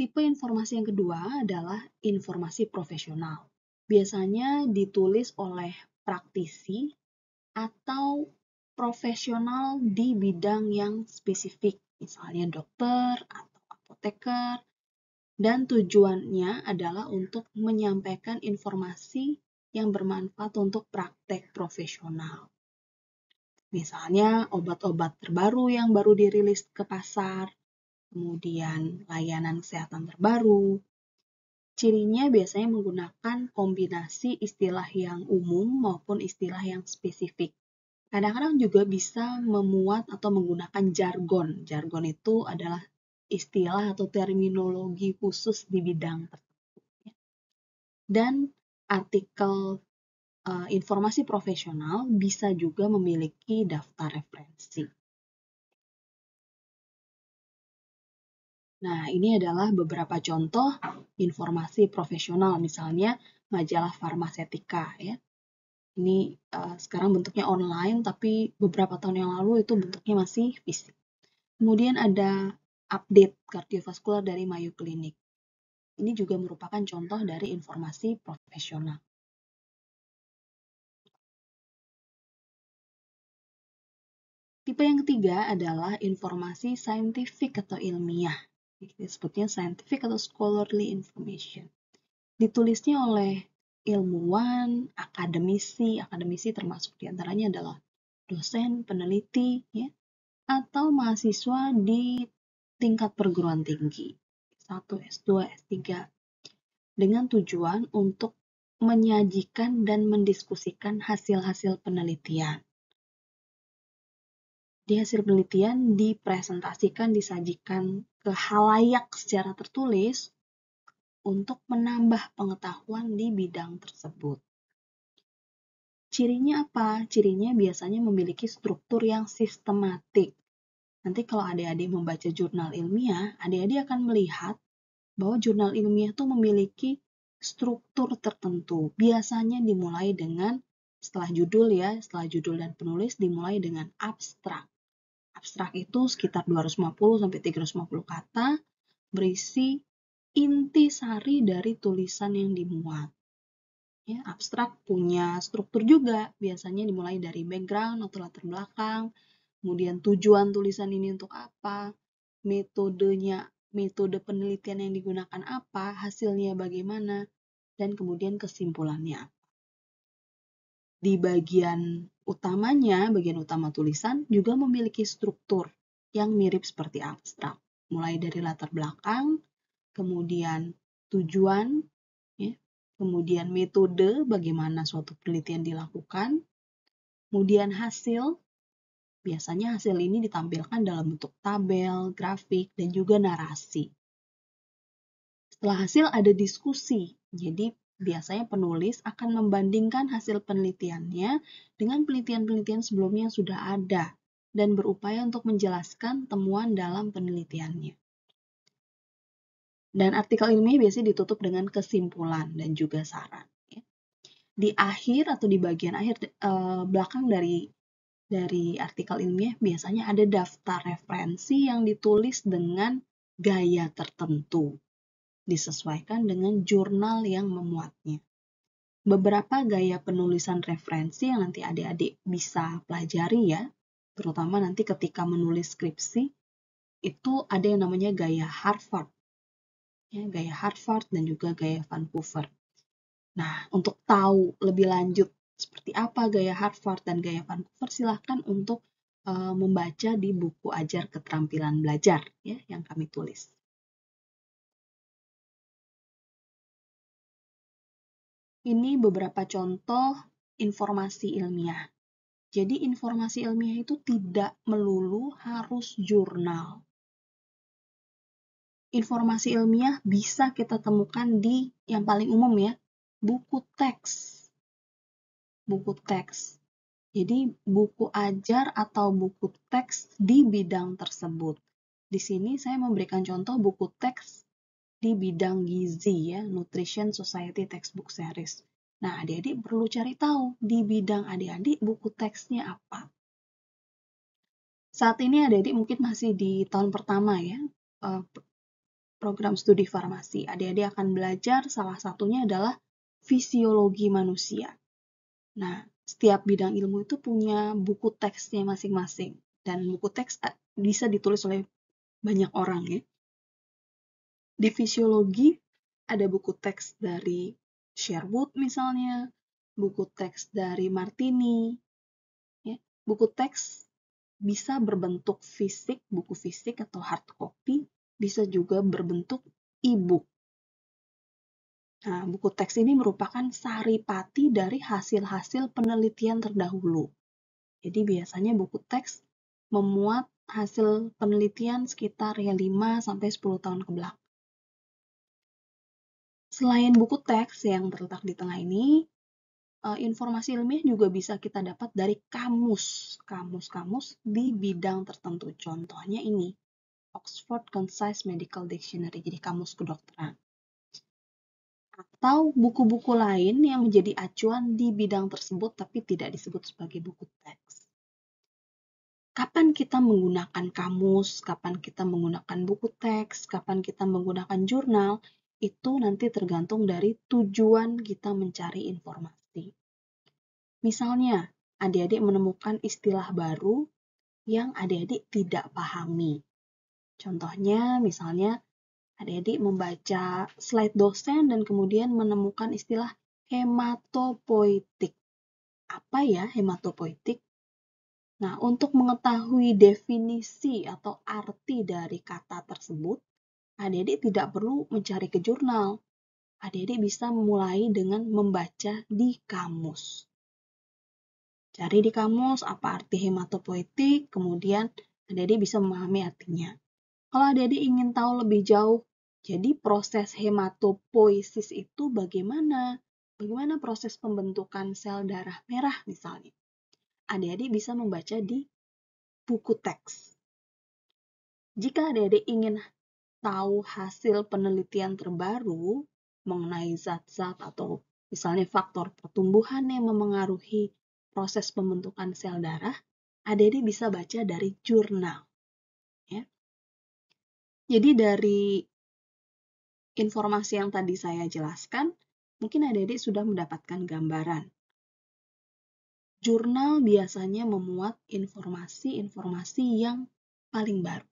Tipe informasi yang kedua adalah informasi profesional. Biasanya ditulis oleh praktisi atau profesional di bidang yang spesifik, misalnya dokter atau apoteker, dan tujuannya adalah untuk menyampaikan informasi yang bermanfaat untuk praktek profesional. Misalnya obat-obat terbaru yang baru dirilis ke pasar, kemudian layanan kesehatan terbaru. Cirinya biasanya menggunakan kombinasi istilah yang umum maupun istilah yang spesifik. Kadang-kadang juga bisa memuat atau menggunakan jargon. Jargon itu adalah istilah atau terminologi khusus di bidang tertentu. Dan artikel informasi profesional bisa juga memiliki daftar referensi. Nah, ini adalah beberapa contoh informasi profesional, misalnya majalah farmasetika ya. Ini sekarang bentuknya online, tapi beberapa tahun yang lalu itu bentuknya masih fisik. Kemudian ada update kardiovaskular dari Mayo Clinic. Ini juga merupakan contoh dari informasi profesional. Tipe yang ketiga adalah informasi saintifik atau ilmiah. Disebutnya scientific atau scholarly information. Ditulisnya oleh ilmuwan, akademisi termasuk diantaranya adalah dosen, peneliti, ya, atau mahasiswa di tingkat perguruan tinggi, S1, S2, S3, dengan tujuan untuk menyajikan dan mendiskusikan hasil-hasil penelitian. Di hasil penelitian dipresentasikan, disajikan ke khalayak secara tertulis untuk menambah pengetahuan di bidang tersebut. Cirinya apa? Cirinya biasanya memiliki struktur yang sistematik. Nanti kalau adik-adik membaca jurnal ilmiah, adik-adik akan melihat bahwa jurnal ilmiah itu memiliki struktur tertentu. Biasanya dimulai dengan setelah judul dan penulis dimulai dengan abstrak. Abstrak itu sekitar 250 sampai 350 kata, berisi inti sari dari tulisan yang dimuat. Ya, abstrak punya struktur juga, biasanya dimulai dari background atau latar belakang, kemudian tujuan tulisan ini untuk apa, metode penelitian yang digunakan apa, hasilnya bagaimana, dan kemudian kesimpulannya. Di bagian utama tulisan juga memiliki struktur yang mirip seperti abstrak, mulai dari latar belakang, kemudian tujuan, ya, kemudian metode bagaimana suatu penelitian dilakukan, kemudian hasil. Biasanya hasil ini ditampilkan dalam bentuk tabel, grafik, dan juga narasi. Setelah hasil ada diskusi, jadi biasanya penulis akan membandingkan hasil penelitiannya dengan penelitian-penelitian sebelumnya yang sudah ada dan berupaya untuk menjelaskan temuan dalam penelitiannya. Dan artikel ilmiah biasanya ditutup dengan kesimpulan dan juga saran. Di akhir atau di bagian akhir belakang dari artikel ilmiah biasanya ada daftar referensi yang ditulis dengan gaya tertentu, disesuaikan dengan jurnal yang memuatnya. Beberapa gaya penulisan referensi yang nanti adik-adik bisa pelajari ya, terutama nanti ketika menulis skripsi, itu ada yang namanya gaya Harvard. Ya, gaya Harvard dan juga gaya Vancouver. Nah, untuk tahu lebih lanjut seperti apa gaya Harvard dan gaya Vancouver, silahkan untuk membaca di buku ajar keterampilan belajar ya, yang kami tulis. Ini beberapa contoh informasi ilmiah. Jadi informasi ilmiah itu tidak melulu harus jurnal. Informasi ilmiah bisa kita temukan di yang paling umum ya, buku teks. Buku teks. Jadi buku ajar atau buku teks di bidang tersebut. Di sini saya memberikan contoh buku teks di bidang gizi ya, Nutrition Society Textbook Series. Nah, adik-adik perlu cari tahu di bidang adik-adik buku teksnya apa. Saat ini adik-adik mungkin masih di tahun pertama ya, program studi farmasi. Adik-adik akan belajar salah satunya adalah fisiologi manusia. Nah, setiap bidang ilmu itu punya buku teksnya masing-masing. Dan buku teks bisa ditulis oleh banyak orang ya. Di fisiologi ada buku teks dari Sherwood misalnya, buku teks dari Martini. Ya. Buku teks bisa berbentuk fisik, buku fisik atau hard copy, bisa juga berbentuk e-book. Nah, buku teks ini merupakan saripati dari hasil-hasil penelitian terdahulu. Jadi biasanya buku teks memuat hasil penelitian sekitar 5-10 tahun ke belakang. Selain buku teks yang terletak di tengah ini, informasi ilmiah juga bisa kita dapat dari kamus di bidang tertentu. Contohnya ini, Oxford Concise Medical Dictionary, jadi kamus kedokteran. Atau buku-buku lain yang menjadi acuan di bidang tersebut tapi tidak disebut sebagai buku teks. Kapan kita menggunakan kamus, kapan kita menggunakan buku teks, kapan kita menggunakan jurnal, itu nanti tergantung dari tujuan kita mencari informasi. Misalnya, adik-adik menemukan istilah baru yang adik-adik tidak pahami. Contohnya, misalnya, adik-adik membaca slide dosen dan kemudian menemukan istilah hematopoietik. Apa ya hematopoietik? Nah, untuk mengetahui definisi atau arti dari kata tersebut, adik-adik tidak perlu mencari ke jurnal. Adik-adik bisa mulai dengan membaca di kamus. Cari di kamus apa arti hematopoietik, kemudian adik-adik bisa memahami artinya. Kalau adik-adik ingin tahu lebih jauh, jadi proses hematopoiesis itu bagaimana? Bagaimana proses pembentukan sel darah merah misalnya? Adik-adik bisa membaca di buku teks. Jika adik-adik ingin tahu hasil penelitian terbaru mengenai zat-zat atau misalnya faktor pertumbuhan yang memengaruhi proses pembentukan sel darah, adik-adik bisa baca dari jurnal. Ya. Jadi dari informasi yang tadi saya jelaskan, mungkin adik-adik sudah mendapatkan gambaran. Jurnal biasanya memuat informasi-informasi yang paling baru.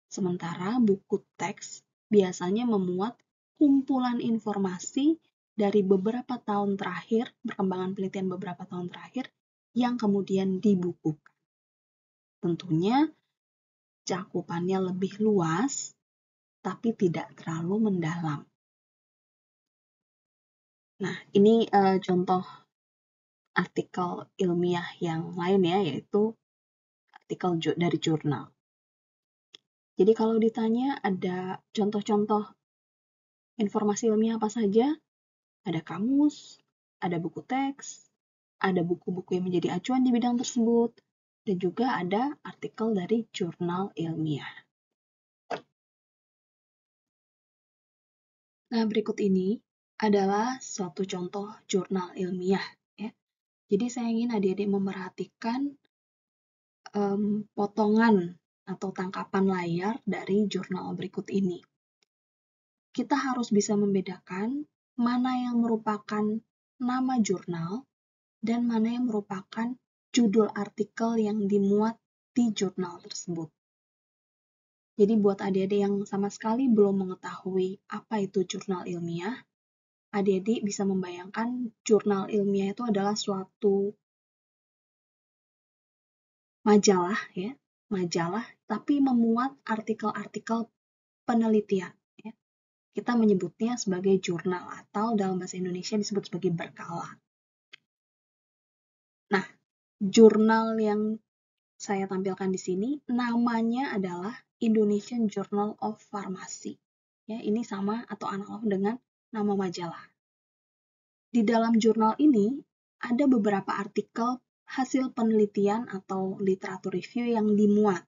Sementara buku teks biasanya memuat kumpulan informasi dari beberapa tahun terakhir, perkembangan penelitian beberapa tahun terakhir, yang kemudian dibukukan. Tentunya cakupannya lebih luas, tapi tidak terlalu mendalam. Nah, ini contoh artikel ilmiah yang lain ya, yaitu artikel dari jurnal. Jadi kalau ditanya ada contoh-contoh informasi ilmiah apa saja, ada kamus, ada buku teks, ada buku-buku yang menjadi acuan di bidang tersebut, dan juga ada artikel dari jurnal ilmiah. Nah, berikut ini adalah suatu contoh jurnal ilmiah. Ya. Jadi saya ingin adik-adik memerhatikan potongan atau tangkapan layar dari jurnal berikut ini. Kita harus bisa membedakan mana yang merupakan nama jurnal dan mana yang merupakan judul artikel yang dimuat di jurnal tersebut. Jadi buat adik-adik yang sama sekali belum mengetahui apa itu jurnal ilmiah, adik-adik bisa membayangkan jurnal ilmiah itu adalah suatu majalah ya, majalah tapi memuat artikel-artikel penelitian. Ya. Kita menyebutnya sebagai jurnal atau dalam bahasa Indonesia disebut sebagai berkala. Nah, jurnal yang saya tampilkan di sini namanya adalah Indonesian Journal of Pharmacy. Ya, ini sama atau analog dengan nama majalah. Di dalam jurnal ini ada beberapa artikel hasil penelitian atau literatur review yang dimuat.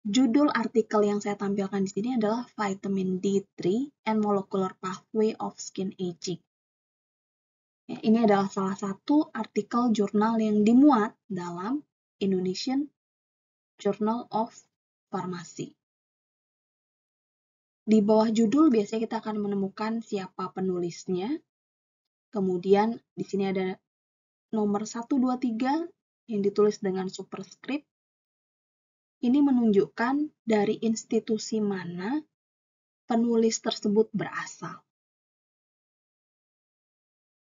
Judul artikel yang saya tampilkan di sini adalah Vitamin D3 and Molecular Pathway of Skin Aging. Ya, ini adalah salah satu artikel jurnal yang dimuat dalam Indonesian Journal of Pharmacy. Di bawah judul biasanya kita akan menemukan siapa penulisnya. Kemudian di sini ada nomor 1, 2, 3 yang ditulis dengan superscript. Ini menunjukkan dari institusi mana penulis tersebut berasal.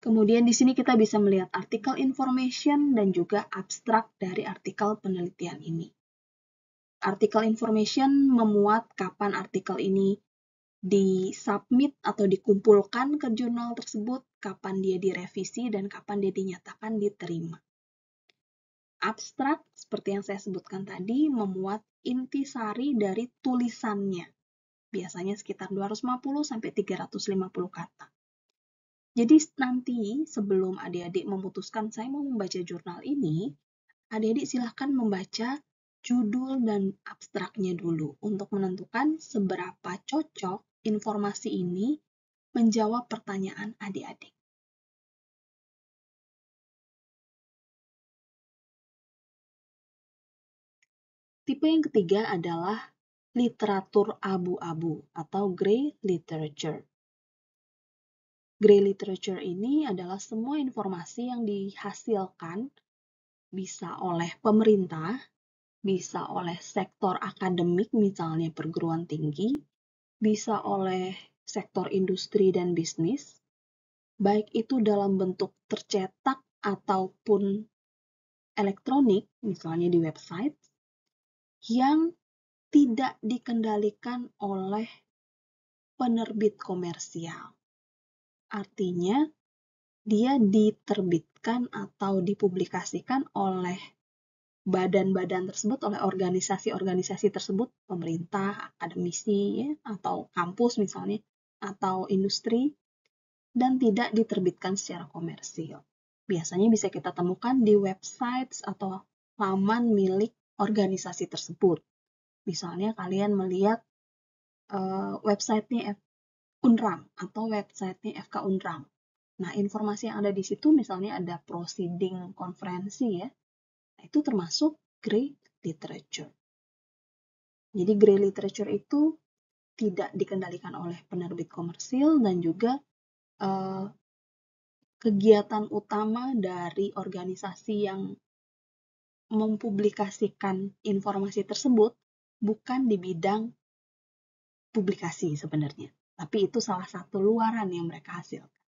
Kemudian di sini kita bisa melihat artikel information dan juga abstrak dari artikel penelitian ini. Artikel information memuat kapan artikel ini disubmit atau dikumpulkan ke jurnal tersebut, kapan dia direvisi, dan kapan dia dinyatakan diterima. Abstrak, seperti yang saya sebutkan tadi, memuat intisari dari tulisannya. Biasanya sekitar 250-350 kata. Jadi nanti sebelum adik-adik memutuskan saya mau membaca jurnal ini, adik-adik silahkan membaca judul dan abstraknya dulu untuk menentukan seberapa cocok informasi ini menjawab pertanyaan adik-adik. Tipe yang ketiga adalah literatur abu-abu atau grey literature. Grey literature ini adalah semua informasi yang dihasilkan bisa oleh pemerintah, bisa oleh sektor akademik, misalnya perguruan tinggi, bisa oleh sektor industri dan bisnis, baik itu dalam bentuk tercetak ataupun elektronik, misalnya di website, yang tidak dikendalikan oleh penerbit komersial. Artinya, dia diterbitkan atau dipublikasikan oleh badan-badan tersebut, oleh organisasi-organisasi tersebut, pemerintah, akademisi, ya, atau kampus misalnya, atau industri, dan tidak diterbitkan secara komersil. Biasanya bisa kita temukan di website atau laman milik organisasi tersebut. Misalnya kalian melihat websitenya Unram atau websitenya FK Unram. Nah, informasi yang ada di situ misalnya ada proceeding konferensi ya, itu termasuk grey literature. Jadi grey literature itu tidak dikendalikan oleh penerbit komersil dan juga kegiatan utama dari organisasi yang mempublikasikan informasi tersebut bukan di bidang publikasi sebenarnya, tapi itu salah satu luaran yang mereka hasilkan.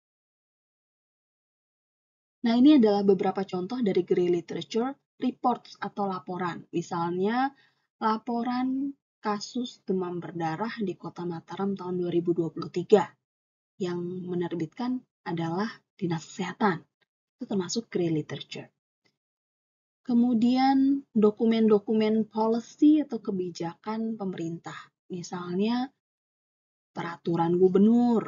Nah, ini adalah beberapa contoh dari grey literature reports atau laporan. Misalnya, laporan kasus demam berdarah di Kota Mataram tahun 2023 yang menerbitkan adalah Dinas Kesehatan. Itu termasuk grey literature. Kemudian, dokumen-dokumen policy atau kebijakan pemerintah. Misalnya, peraturan gubernur,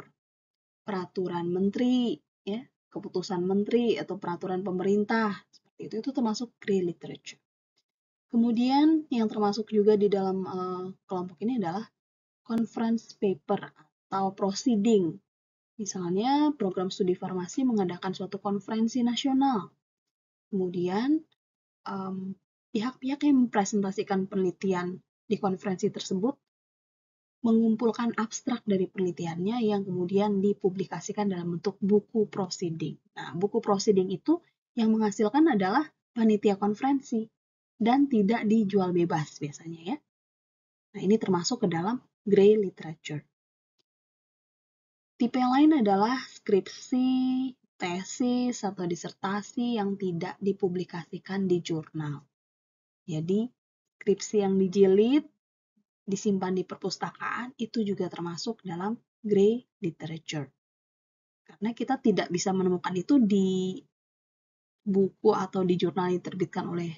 peraturan menteri, ya, keputusan menteri atau peraturan pemerintah, seperti itu termasuk grey literature. Kemudian yang termasuk juga di dalam kelompok ini adalah conference paper atau proceeding. Misalnya program studi farmasi mengadakan suatu konferensi nasional. Kemudian pihak-pihak yang mempresentasikan penelitian di konferensi tersebut mengumpulkan abstrak dari penelitiannya yang kemudian dipublikasikan dalam bentuk buku proceeding. Nah, buku proceeding itu yang menghasilkan adalah panitia konferensi dan tidak dijual bebas biasanya ya. Nah, ini termasuk ke dalam grey literature. Tipe yang lain adalah skripsi, tesis, atau disertasi yang tidak dipublikasikan di jurnal. Jadi, skripsi yang dijilid disimpan di perpustakaan, itu juga termasuk dalam grey literature. Karena kita tidak bisa menemukan itu di buku atau di jurnal yang diterbitkan oleh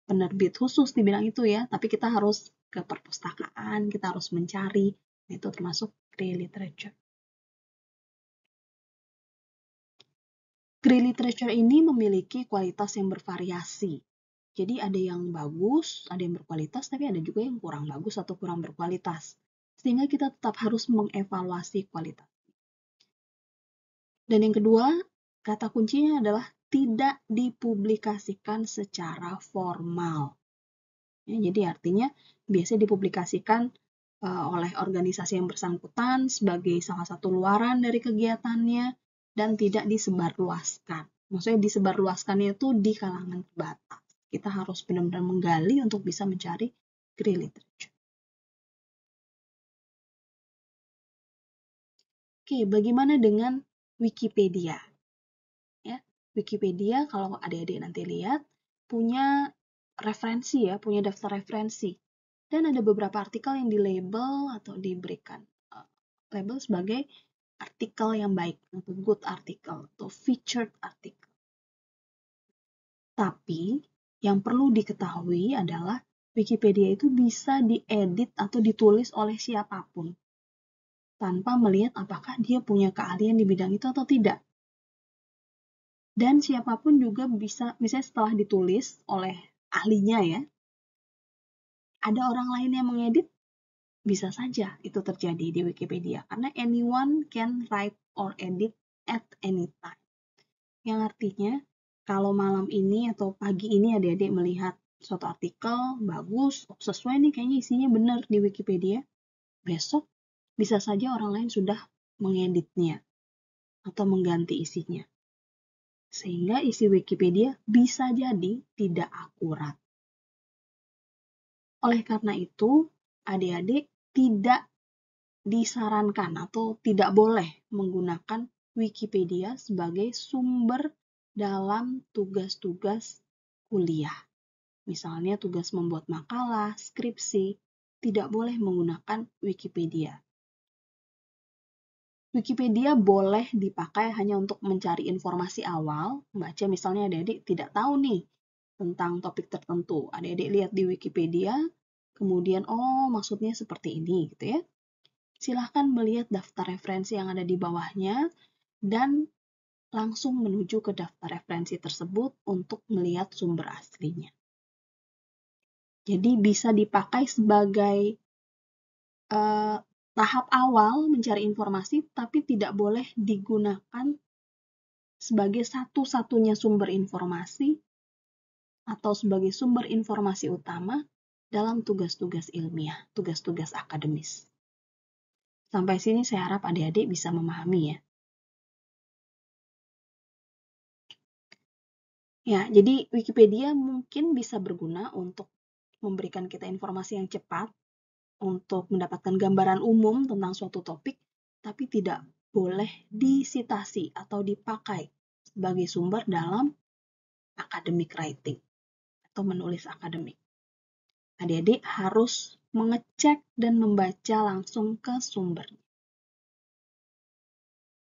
penerbit khusus di bidang itu ya, tapi kita harus ke perpustakaan, kita harus mencari, itu termasuk grey literature. Grey literature ini memiliki kualitas yang bervariasi. Jadi ada yang bagus, ada yang berkualitas, tapi ada juga yang kurang bagus atau kurang berkualitas. Sehingga kita tetap harus mengevaluasi kualitas. Dan yang kedua, kata kuncinya adalah tidak dipublikasikan secara formal. Ya, jadi artinya biasanya dipublikasikan oleh organisasi yang bersangkutan sebagai salah satu luaran dari kegiatannya dan tidak disebarluaskan. Maksudnya disebarluaskannya itu di kalangan terbatas. Kita harus benar-benar menggali untuk bisa mencari grey literature. Oke, bagaimana dengan Wikipedia? Ya, Wikipedia kalau adik-adik nanti lihat punya referensi ya, punya daftar referensi. Dan ada beberapa artikel yang di-label atau diberikan label sebagai artikel yang baik, atau good article, atau featured article. Tapi, yang perlu diketahui adalah Wikipedia itu bisa diedit atau ditulis oleh siapapun, tanpa melihat apakah dia punya keahlian di bidang itu atau tidak. Dan siapapun juga bisa, misalnya setelah ditulis oleh ahlinya ya, ada orang lain yang mengedit, bisa saja itu terjadi di Wikipedia, karena anyone can write or edit at any time. Yang artinya, kalau malam ini atau pagi ini adik-adik melihat suatu artikel, bagus, sesuai nih kayaknya isinya benar di Wikipedia, besok bisa saja orang lain sudah mengeditnya atau mengganti isinya. Sehingga isi Wikipedia bisa jadi tidak akurat. Oleh karena itu, adik-adik tidak disarankan atau tidak boleh menggunakan Wikipedia sebagai sumber dalam tugas-tugas kuliah. Misalnya tugas membuat makalah, skripsi, tidak boleh menggunakan Wikipedia. Wikipedia boleh dipakai hanya untuk mencari informasi awal, membaca misalnya adik-adik tidak tahu nih tentang topik tertentu. Adik-adik lihat di Wikipedia, kemudian oh maksudnya seperti ini gitu ya. Silahkan melihat daftar referensi yang ada di bawahnya dan langsung menuju ke daftar referensi tersebut untuk melihat sumber aslinya. Jadi bisa dipakai sebagai tahap awal mencari informasi, tapi tidak boleh digunakan sebagai satu-satunya sumber informasi atau sebagai sumber informasi utama dalam tugas-tugas ilmiah, tugas-tugas akademis. Sampai sini saya harap adik-adik bisa memahami ya. Ya, jadi Wikipedia mungkin bisa berguna untuk memberikan kita informasi yang cepat, untuk mendapatkan gambaran umum tentang suatu topik, tapi tidak boleh disitasi atau dipakai sebagai sumber dalam academic writing atau menulis akademik. Adik-adik harus mengecek dan membaca langsung ke sumbernya.